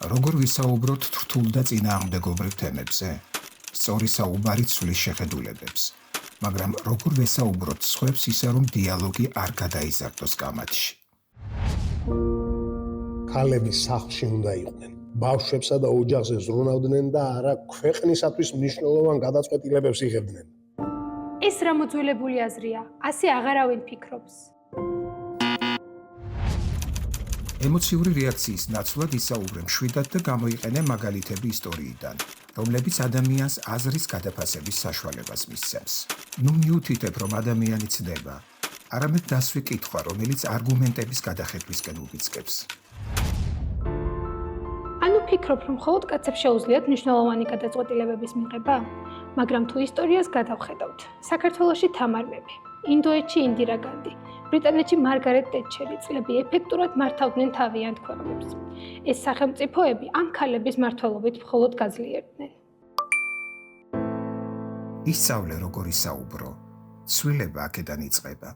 როგორ ვისაუბროთ რთულ და წინააღმდეგობრივ თემებზე? სწორი საუბარი ცვლის შეხედულებებს, მაგრამ როგორ ვესაუბროთ სხვებს ისე, რომ დიალოგი არ გადაიზარდოს კამათში? ქალები სახლში უნდა იყვნენ, ბავშვებსა და ოჯახზე ზრუნავდნენ და არა ქვეყნისათვის მნიშვნელოვან გადაწყვეტილებებს იღებდნენ. ეს რა მოძველებული აზრია, ასე აღარავინ ფიქრობს. ემოციური რეაქციის ნაცვლად ისაუბრე მშვიდად და გამოიყენე მაგალითები ისტორიიდან, რომლებიც ადამიანს აზრის გადაფასების საშუალებას მისცემს. ნუ მიუთითებ, რომ ადამიანი ცდება, არამედ დასვი კითხვა, რომელიც არგუმენტების გადახედვისკენ უბიძგებს. ანუ ფიქრობ, რომ მხოლოდ კაცებს შეუძლიათ მნიშვნელოვანი გადაწყვეტილებების მიღება? მაგრამ თუ ისტორიას გადავხედავთ, საქართველოში თამარ მეფე, ინდოეთში ინდირა განდი, ბრიტანეთში მარგარეტ ტეტჩერი წლები ეფექტურად მართავდნენ თავიანთ ქვეყნებს. ეს სახელმწიფოები ამ ქალების მმართველობით მხოლოდ გაძლიერდნენ. ისწავლე, როგორ ისაუბრო, ცვლილება აქედან იწყება.